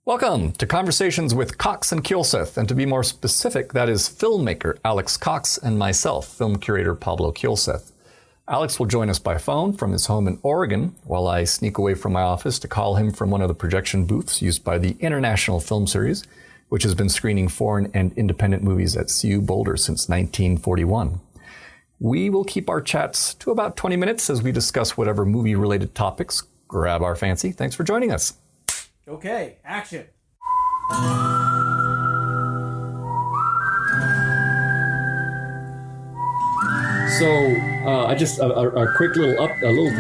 Welcome to Conversations with Cox and Kielseth, and to be more specific, that is filmmaker Alex Cox and myself, film curator Pablo Kielseth. Alex will join us by phone from his home in Oregon, while I sneak away from my office to call him from one of the projection booths used by the International Film Series, which has been screening foreign and independent movies at CU Boulder since 1941. We will keep our chats to about 20 minutes as we discuss whatever movie-related topics grab our fancy. Thanks for joining us. Okay, action. So, I just a quick little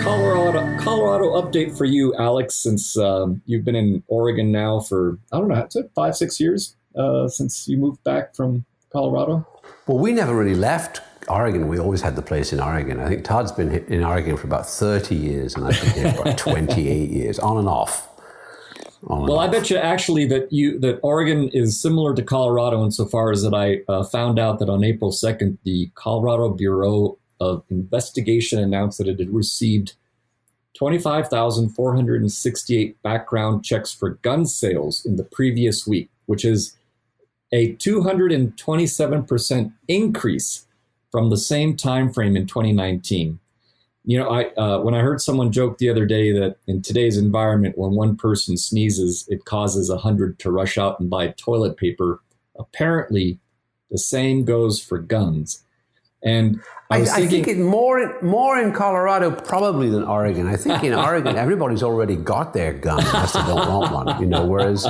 Colorado update for you, Alex. Since you've been in Oregon now for I don't know, it's like 5-6 years since you moved back from Colorado. Well, we never really left Oregon. We always had the place in Oregon. I think Todd's been in Oregon for about 30 years, and I've been here for about 28 years, on and off. Well, I bet you actually that Oregon is similar to Colorado insofar as that I found out that on April 2nd, the Colorado Bureau of Investigation announced that it had received 25,468 background checks for gun sales in the previous week, which is a 227% increase from the same time frame in 2019. You know, when I heard someone joke the other day that in today's environment, when one person sneezes, it causes 100 to rush out and buy toilet paper. Apparently, the same goes for guns. And I think it more in Colorado probably than Oregon. I think in Oregon, everybody's already got their gun unless they don't want one. You know, whereas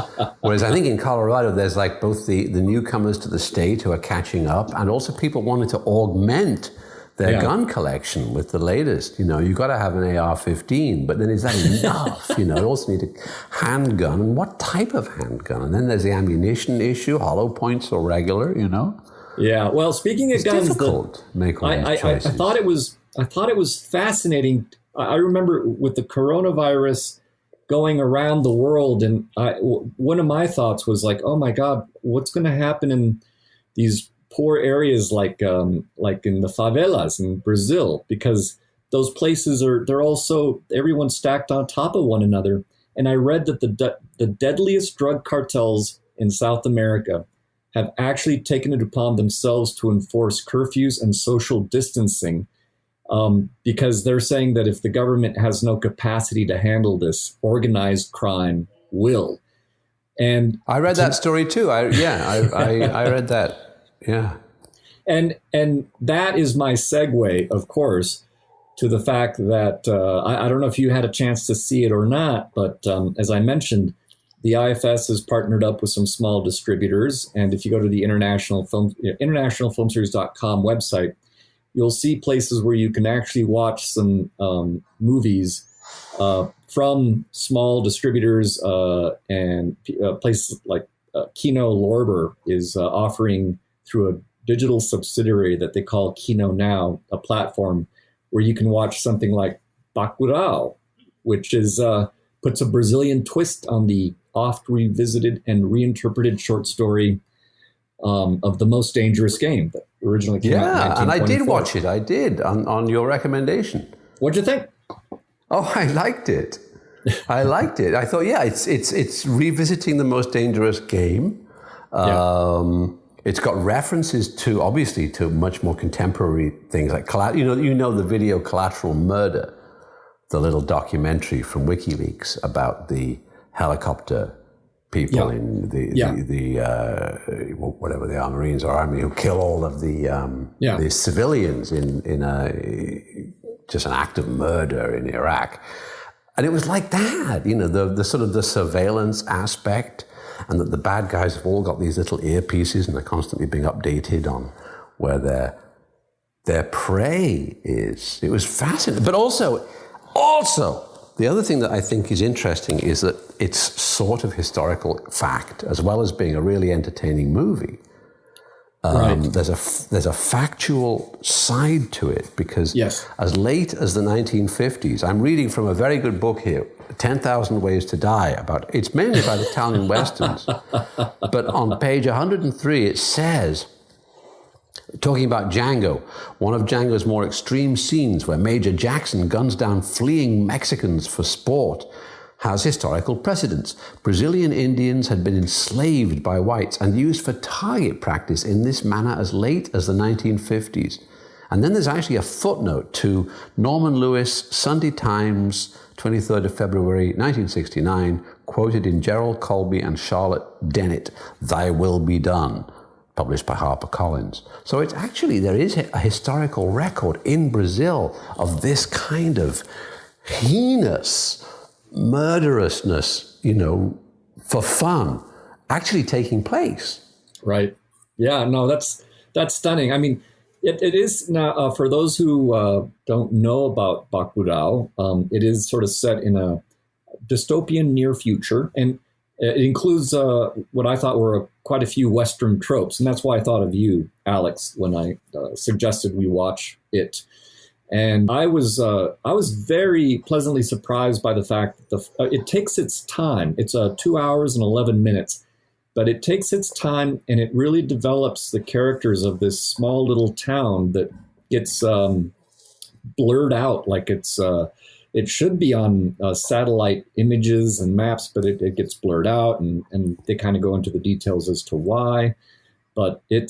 I think in Colorado, there's like both the newcomers to the state who are catching up, and also people wanting to augment their gun collection with the latest. You know, you got to have an AR-15, but then is that enough? You know, you also need a handgun, and what type of handgun? And then there's the ammunition issue, hollow points or regular, you know? Yeah, well, speaking of guns, difficult to make all these choices. I thought it was fascinating. I remember with the coronavirus going around the world, and one of my thoughts was like, oh my God, what's going to happen in these poor areas like in the favelas in Brazil, because those places they're also everyone's stacked on top of one another. And I read that the deadliest drug cartels in South America have actually taken it upon themselves to enforce curfews and social distancing because they're saying that if the government has no capacity to handle this, organized crime will. And I read that story too. I read that. Yeah. And that is my segue, of course, to the fact that I don't know if you had a chance to see it or not, but as I mentioned, the IFS has partnered up with some small distributors. And if you go to the internationalfilmseries.com website, you'll see places where you can actually watch some movies from small distributors and places like Kino Lorber is offering through a digital subsidiary that they call Kino Now, a platform where you can watch something like BACURAU, which is puts a Brazilian twist on the oft revisited and reinterpreted short story of The Most Dangerous Game that originally came out in 1924. And I did watch it. I did on your recommendation. What'd you think? Oh, I liked it. I liked it. I thought, it's revisiting The Most Dangerous Game. It's got references to, obviously, to much more contemporary things like, you know the video Collateral Murder, the little documentary from WikiLeaks about the helicopter people in the whatever they are, Marines or Army, who kill all of the civilians in just an act of murder in Iraq. And it was like that, you know, the sort of the surveillance aspect, and that the bad guys have all got these little earpieces and they're constantly being updated on where their prey is. It was fascinating. But also, the other thing that I think is interesting is that it's sort of historical fact, as well as being a really entertaining movie. There's a factual side to it, because as late as the 1950s, I'm reading from a very good book here, 10,000 Ways to Die, it's mainly about Italian Westerns. But on page 103, it says, talking about Django, one of Django's more extreme scenes where Major Jackson guns down fleeing Mexicans for sport has historical precedence. Brazilian Indians had been enslaved by whites and used for target practice in this manner as late as the 1950s. And then there's actually a footnote to Norman Lewis, Sunday Times, 23rd of February, 1969, quoted in Gerald Colby and Charlotte Dennett, "Thy Will Be Done," published by HarperCollins. So it's actually, there is a historical record in Brazil of this kind of heinous murderousness, for fun, actually taking place. Right. Yeah, no, that's stunning. I mean, it is now, for those who don't know about Bacurau, it is sort of set in a dystopian near future, and it includes what I thought were quite a few Western tropes, and that's why I thought of you, Alex, when I suggested we watch it. And I was very pleasantly surprised by the fact that it takes its time. It's 2 hours and 11 minutes, but it takes its time, and it really develops the characters of this small little town that gets blurred out like it should be on satellite images and maps, but it gets blurred out, and they kind of go into the details as to why. But it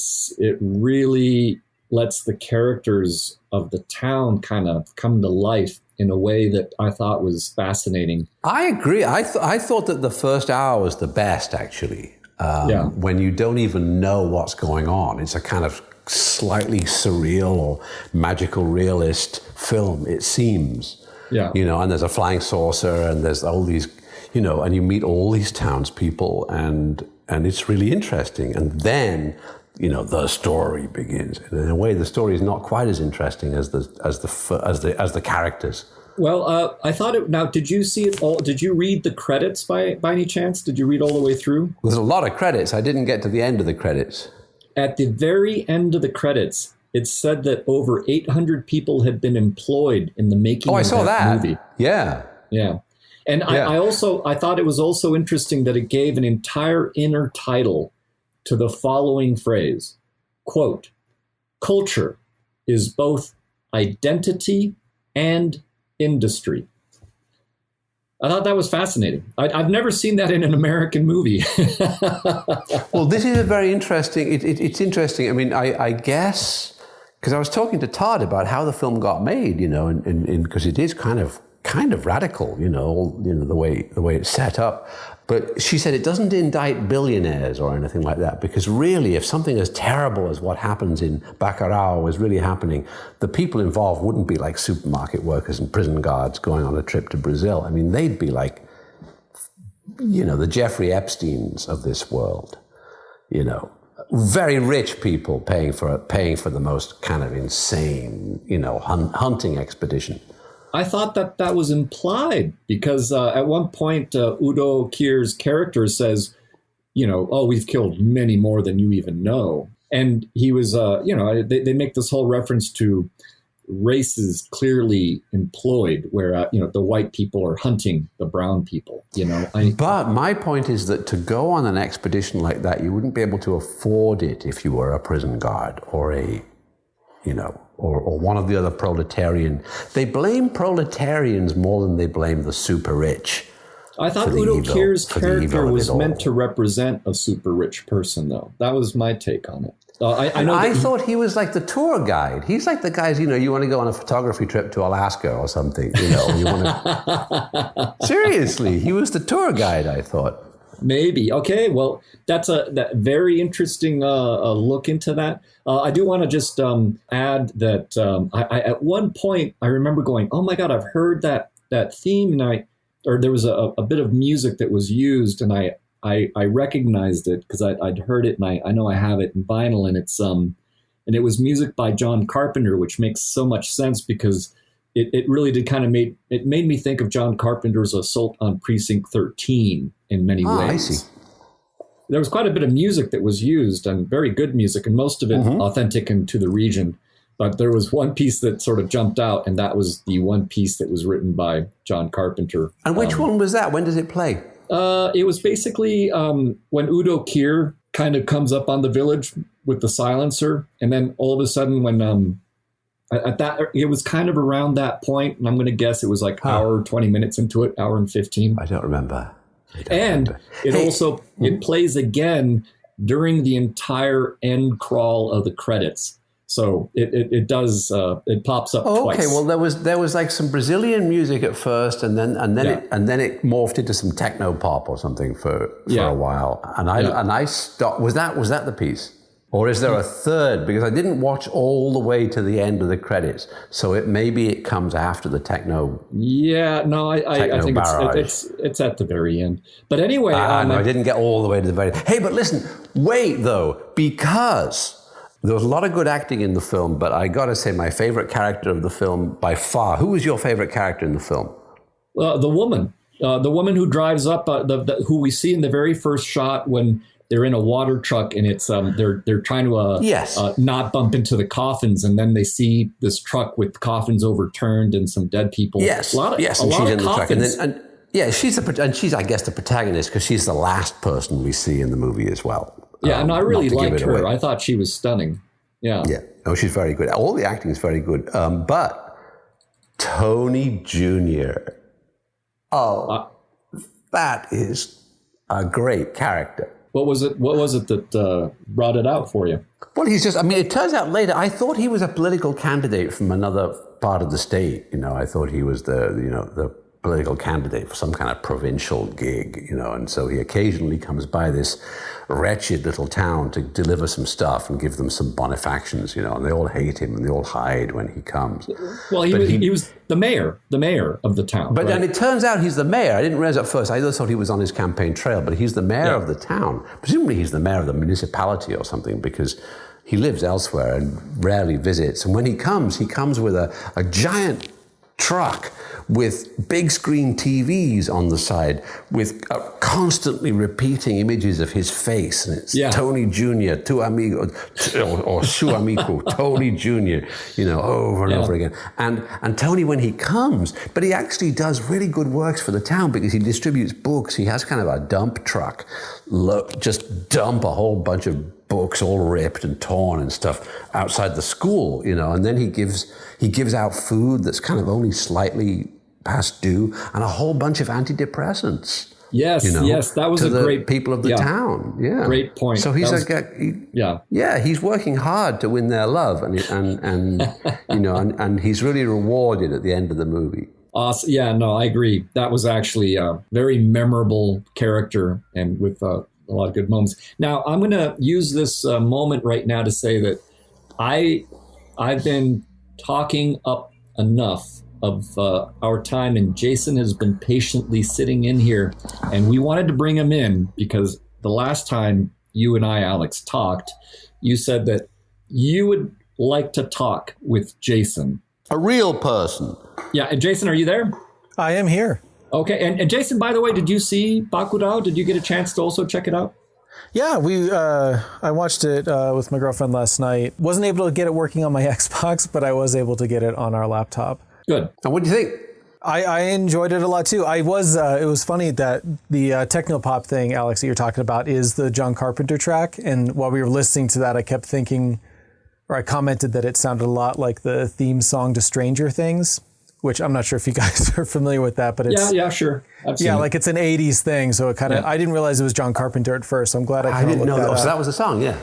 really lets the characters of the town kind of come to life in a way that I thought was fascinating. I agree. I thought that the first hour was the best, actually. When you don't even know what's going on. It's a kind of slightly surreal or magical realist film, it seems. Yeah. And there's a flying saucer, and there's all these, and you meet all these townspeople, and it's really interesting. And then, the story begins. And in a way, the story is not quite as interesting as the characters. Well, I thought it. Now, did you see it all? Did you read the credits by any chance? Did you read all the way through? There's a lot of credits. I didn't get to the end of the credits. At the very end of the credits, it said that over 800 people had been employed in the making of that movie. Yeah. Yeah. And yeah. I thought it was also interesting that it gave an entire inner title to the following phrase, quote, "Culture is both identity and industry." I thought that was fascinating. I've never seen that in an American movie. Well, this is a very interesting, it's interesting. I mean, I guess, because I was talking to Todd about how the film got made, and because it is kind of radical, the way it's set up. But she said it doesn't indict billionaires or anything like that, because really, if something as terrible as what happens in Bacurau was really happening, the people involved wouldn't be like supermarket workers and prison guards going on a trip to Brazil. I mean, they'd be like, the Jeffrey Epsteins of this world, very rich people paying for the most kind of insane, hunting expedition. I thought that was implied, because at one point, Udo Kier's character says, we've killed many more than you even know. And he was, they make this whole reference to races clearly employed, where, the white people are hunting the brown people, But my point is that to go on an expedition like that, you wouldn't be able to afford it if you were a prison guard or or one of the other proletarian. They blame proletarians more than they blame the super rich. I thought Udo Kier's character was meant to represent a super rich person, though. That was my take on it. I thought he was like the tour guide. He's like the guys, you want to go on a photography trip to Alaska or something, you want to... Seriously, he was the tour guide, I thought. Maybe. Okay, well, that's that very interesting look into that. I do want to just add that I at one point, I remember going, oh my God, I've heard that theme, and there was a bit of music that was used, and I recognized it because I'd heard it, and I know I have it in vinyl, and it's and it was music by John Carpenter, which makes so much sense because it really did kind of made me think of John Carpenter's Assault on Precinct 13 in many ways. I see. There was quite a bit of music that was used, and very good music, and most of it authentic and to the region. But there was one piece that sort of jumped out, and that was the one piece that was written by John Carpenter. And which one was that? When does it play? It was basically when Udo Kier kind of comes up on the village with the silencer, and then all of a sudden when At that, it was kind of around that point, and I'm going to guess it was like hour 20 minutes into it, hour and 15. I don't remember. It plays again during the entire end crawl of the credits. So it pops up twice. Okay, well there was like some Brazilian music at first, and then it morphed into some techno pop or something for a while. And I stopped. Was that the piece? Or is there a third? Because I didn't watch all the way to the end of the credits, so maybe it comes after the techno. Yeah, no, I think it's at the very end. But anyway, I didn't get all the way to the very end. Hey, but listen, wait though, because there was a lot of good acting in the film, but I got to say my favorite character of the film by far. Who was your favorite character in the film? The woman who drives up, who we see in the very first shot when they're in a water truck, and it's they're trying to not bump into the coffins, and then they see this truck with coffins overturned and some dead people. Yes, a lot of she's in the truck, she's I guess the protagonist because she's the last person we see in the movie as well. Yeah, and I really liked her. I thought she was stunning. Yeah. Yeah. Oh, she's very good. All the acting is very good. But Tony Jr. That is a great character. What was it that brought it out for you? Well, it turns out later, I thought he was a political candidate from another part of the state. I thought he was the political candidate for some kind of provincial gig, and so he occasionally comes by this wretched little town to deliver some stuff and give them some bonefactions, and they all hate him and they all hide when he comes. Well, he was the mayor of the town. But right? And it turns out he's the mayor. I didn't realize at first. I just thought he was on his campaign trail, but he's the mayor of the town. Presumably he's the mayor of the municipality or something, because he lives elsewhere and rarely visits. And when he comes with a giant truck with big screen TVs on the side with constantly repeating images of his face. And it's Tony Jr., Tu Amigo, or Su Amigo, Tony Jr., over and over again. And Tony, when he comes, but he actually does really good works for the town because he distributes books. He has kind of a dump truck, just dump a whole bunch of books all ripped and torn and stuff outside the school, and then he gives out food that's kind of only slightly past due and a whole bunch of antidepressants. Yes, that was to the great people of the town. Yeah, great point. So he's he's working hard to win their love, and he's really rewarded at the end of the movie. Awesome. Yeah, no, I agree. That was actually a very memorable character, and with a lot of good moments. Now, I'm going to use this moment right now to say that I've been talking up enough of our time, and Jason has been patiently sitting in here, and we wanted to bring him in because the last time you and I, Alex, talked, you said that you would like to talk with Jason. A real person. Yeah, and Jason, are you there? I am here. Okay, and Jason, by the way, did you see BACURAU? Did you get a chance to also check it out? Yeah, I watched it with my girlfriend last night. Wasn't able to get it working on my Xbox, but I was able to get it on our laptop. Good. And what do you think? I enjoyed it a lot too. It was funny that the technopop thing, Alex, that you're talking about is the John Carpenter track. And while we were listening to that, I kept thinking, or I commented that it sounded a lot like the theme song to Stranger Things, which I'm not sure if you guys are familiar with that, but it's... Yeah, sure. Like it's an 80s thing, so it kind of... I didn't realize it was John Carpenter at first, so I'm glad I didn't know that. So that was the song, yeah.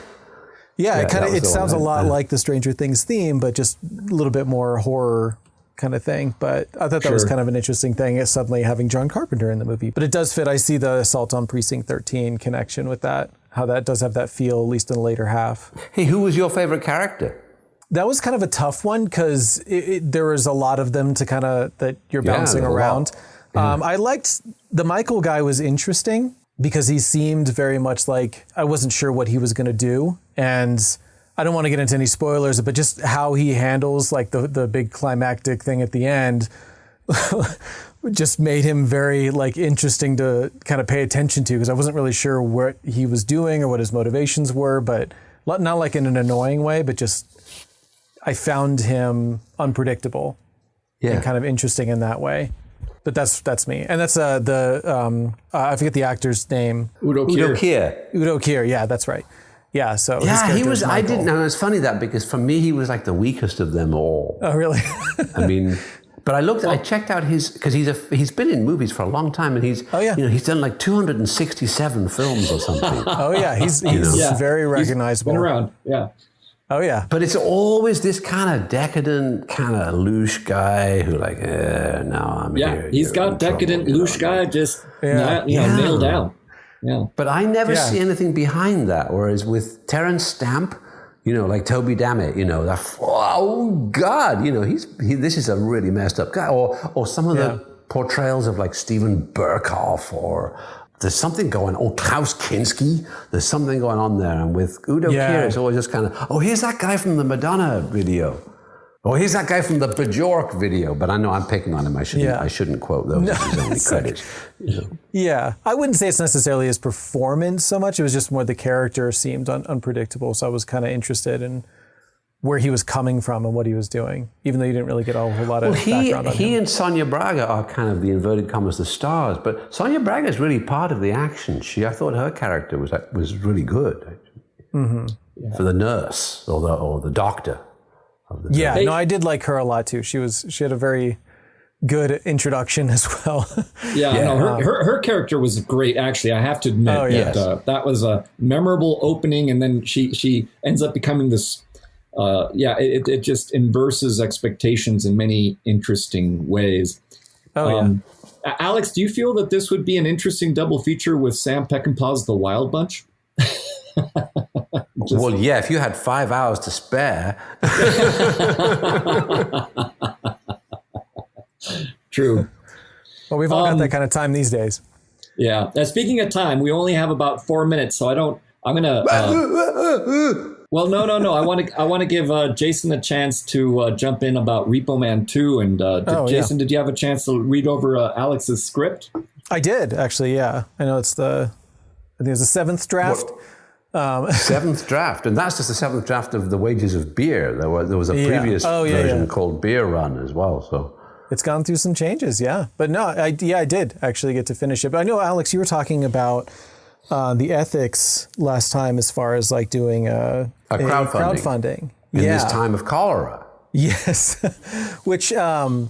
Yeah, it sounds a lot like the Stranger Things theme, but just a little bit more horror kind of thing. But I thought that was kind of an interesting thing, is suddenly having John Carpenter in the movie. But it does fit. I see the Assault on Precinct 13 connection with that, how that does have that feel, at least in the later half. Hey, who was your favorite character? That was kind of a tough one because there was a lot of them to kind of that you're bouncing around. I liked the Michael guy was interesting because he seemed very much like I wasn't sure what he was going to do. And I don't want to get into any spoilers, but just how he handles like the big climactic thing at the end just made him very like interesting to kind of pay attention to, because I wasn't really sure what he was doing or what his motivations were, but not like in an annoying way, but just I found him unpredictable and kind of interesting in that way. But that's me. And that's I forget the actor's name. Udo Kier. Udo Kier, yeah, that's right. Yeah, so yeah, he was. I didn't know. It's funny that because for me he was like the weakest of them all. Oh, really? I mean, but I checked out because he's been in movies for a long time, and he's he's done like 267 films or something. Oh yeah, he's very recognizable. He's been around, yeah. Oh yeah, but it's always this kind of decadent, kind of louche guy who like, no, I'm here. Yeah, he's got decadent louche guy just nailed down. Yeah, but I never see anything behind that. Whereas with Terrence Stamp, like Toby Dammit, oh God, this is a really messed up guy. Or some of the portrayals of like Steven Berkoff, or there's something going on. Klaus Kinski, there's something going on there. And with Udo Kier, it's always just kind of, here's that guy from the Madonna video. Here's that guy from the Bjork video. But I know I'm picking on him. I shouldn't quote those as his only credits. Yeah, I wouldn't say it's necessarily his performance so much. It was just more the character seemed unpredictable. So I was kind of interested in where he was coming from and what he was doing, even though you didn't really get a whole lot of background on him. He and Sonia Braga are kind of the inverted commas, the stars. But Sonia Braga is really part of the action. I thought her character was really good for the nurse or the doctor. No, I did like her a lot too. She had a very good introduction as well. Her character was great. Actually, I have to admit that was a memorable opening, and then she ends up becoming this. It just inverses expectations in many interesting ways. Alex, do you feel that this would be an interesting double feature with Sam Peckinpah's The Wild Bunch? Well, yeah, if you had 5 hours to spare. True. Well, we've all got that kind of time these days. Yeah. Now, speaking of time, we only have about 4 minutes, so I'm going to... Well, no. I want to give Jason a chance to jump in about Repo Man 2. And Jason, did you have a chance to read over Alex's script? I did, actually, yeah. I know it's I think it's the 7th draft. Seventh draft, and that's just the 7th draft of The Wages of Beer. There was a previous version called Beer Run as well. So it's gone through some changes, but no, I did actually get to finish it. But I know, Alex, you were talking about the ethics last time as far as like doing a crowdfunding in this time of cholera. Yes, which my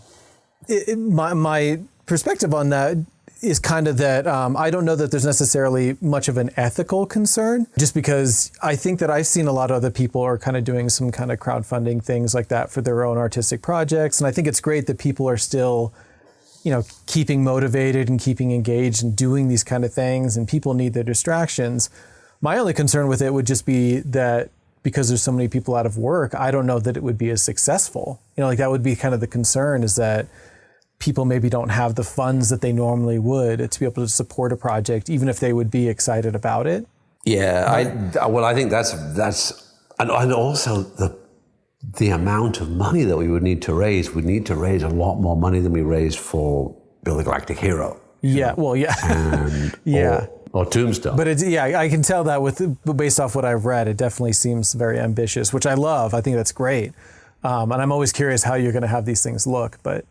perspective on that is kind of that I don't know that there's necessarily much of an ethical concern, just because I think that I've seen a lot of other people are kind of doing some kind of crowdfunding things like that for their own artistic projects. And I think it's great that people are still, keeping motivated and keeping engaged and doing these kind of things, and people need their distractions. My only concern with it would just be that because there's so many people out of work, I don't know that it would be as successful. That would be kind of the concern, is that people maybe don't have the funds that they normally would to be able to support a project, even if they would be excited about it. Yeah, I think that's and also the amount of money that we would need to raise. We'd need to raise a lot more money than we raised for Bill the Galactic Hero. Yeah, well, yeah. And, or Tombstone. But I can tell that based off what I've read, it definitely seems very ambitious, which I love. I think that's great. And I'm always curious how you're going to have these things look, but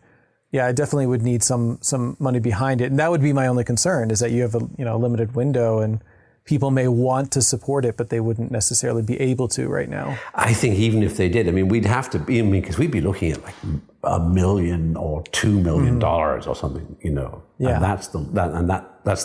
yeah, I definitely would need some money behind it. And that would be my only concern, is that you have a limited window, and people may want to support it, but they wouldn't necessarily be able to right now. I think even if they did, we'd have to be, because we'd be looking at like $1 million or $2 million or something, Yeah. And that's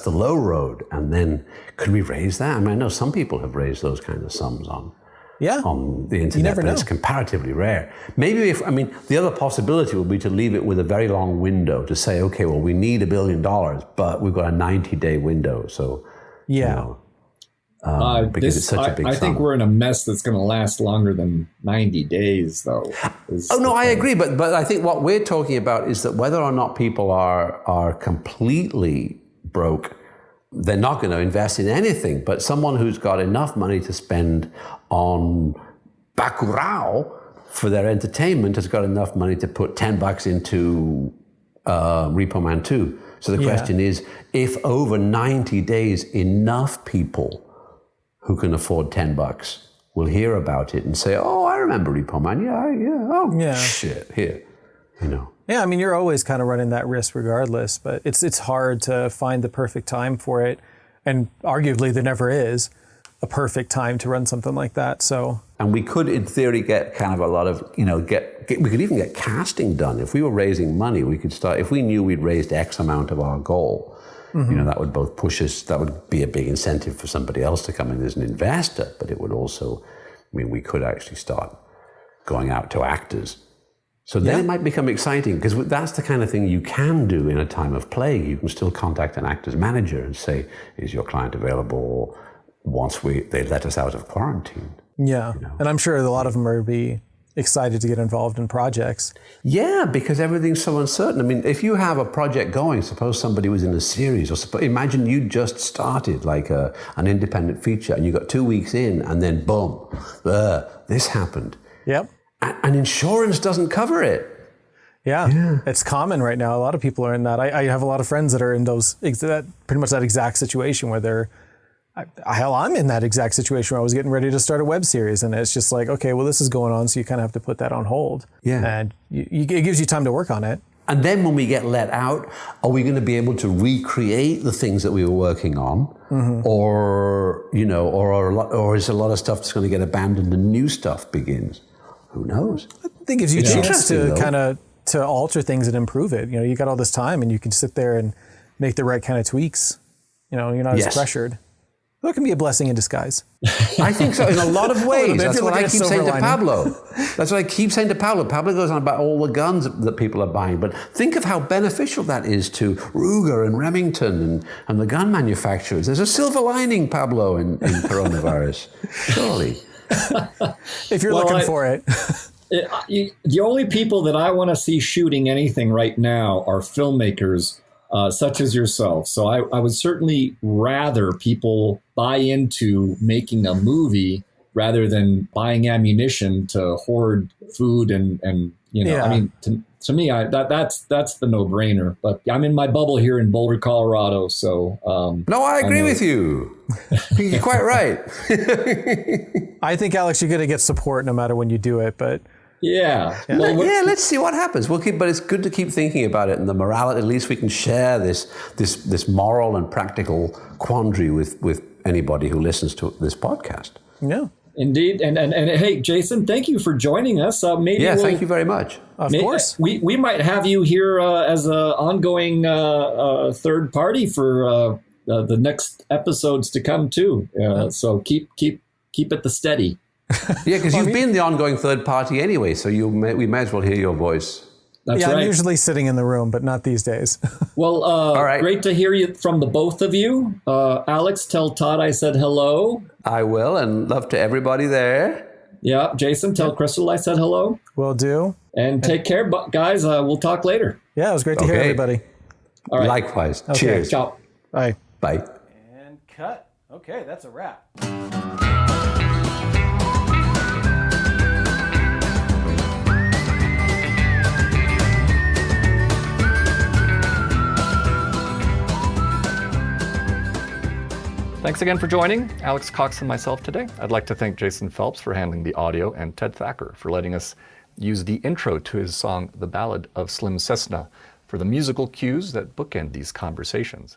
the low road. And then could we raise that? I know some people have raised those kinds of sums on the internet, you never know. It's comparatively rare. Maybe the other possibility would be to leave it with a very long window to say, okay, well, we need $1 billion, but we've got a 90-day window. So, because it's such a big sum. I think we're in a mess that's going to last longer than 90 days, though. I agree. But I think what we're talking about is that whether or not people are completely broke, they're not going to invest in anything. But someone who's got enough money to spend on Bacurau for their entertainment has got enough money to put $10 into Repo Man 2. So the question is, if over 90 days enough people who can afford $10 will hear about it and say, oh, I remember Repo Man. Shit, here, Yeah, you're always kind of running that risk regardless, but it's hard to find the perfect time for it. And arguably there never is. a perfect time to run something like that. So, and we could, in theory, get kind of a lot of, we could even get casting done. If we were raising money, we could start, if we knew we'd raised X amount of our goal, that would both push us, that would be a big incentive for somebody else to come in as an investor, but it would also, we could actually start going out to actors. So then it might become exciting, because that's the kind of thing you can do in a time of plague. You can still contact an actor's manager and say, is your client available once they let us out of quarantine? Yeah, and I'm sure a lot of them are be excited to get involved in projects. Yeah, because everything's so uncertain. If you have a project going, suppose somebody was in a series, or imagine you just started like an independent feature and you got 2 weeks in and then boom, this happened. Yep. And insurance doesn't cover it. Yeah, it's common right now. A lot of people are in that. I have a lot of friends that are in pretty much that exact situation where I'm in that exact situation where I was getting ready to start a web series, and it's just like, okay, well, this is going on, so you kind of have to put that on hold. Yeah. And it gives you time to work on it. And then when we get let out, are we going to be able to recreate the things that we were working on? Or is a lot of stuff that's going to get abandoned and new stuff begins? Who knows? I think it gives you a chance to kind of to alter things and improve it. You got all this time and you can sit there and make the right kind of tweaks. You're not as pressured. That can be a blessing in disguise. I think so, in a lot of ways. That's what I keep saying to Pablo. That's what I keep saying to Pablo. Pablo goes on about all the guns that people are buying, but think of how beneficial that is to Ruger and Remington and the gun manufacturers. There's a silver lining, Pablo, in coronavirus. Surely. If you're looking for it. The only people that I want to see shooting anything right now are filmmakers such as yourself. So I would certainly rather people buy into making a movie rather than buying ammunition to hoard food and to me, that's the no-brainer. But I'm in my bubble here in Boulder, Colorado. So no, I agree with you. You're quite right. I think, Alex, you're going to get support no matter when you do it. But well, let's see what happens. But it's good to keep thinking about it, and the morality. At least we can share this moral and practical quandary with anybody who listens to this podcast. Yeah. Indeed. And hey, Jason, thank you for joining us. Thank you very much. Of course. We might have you here as an ongoing third party for the next episodes to come too. So keep it the steady. Yeah, because you've been the ongoing third party anyway, so we may as well hear your voice. That's right. I'm usually sitting in the room, but not these days. Well, all right. Great to hear you from the both of you. Alex, tell Todd I said hello. I will, and love to everybody there. Yeah, Jason, tell Crystal I said hello. Will do. And take care, guys. We'll talk later. Yeah, it was great to hear everybody. All right. Likewise. Okay. Cheers. Ciao. Bye. Bye. And cut. Okay, that's a wrap. Thanks again for joining Alex Cox and myself today. I'd like to thank Jason Phelps for handling the audio and Ted Thacker for letting us use the intro to his song, The Ballad of Slim Cessna, for the musical cues that bookend these conversations.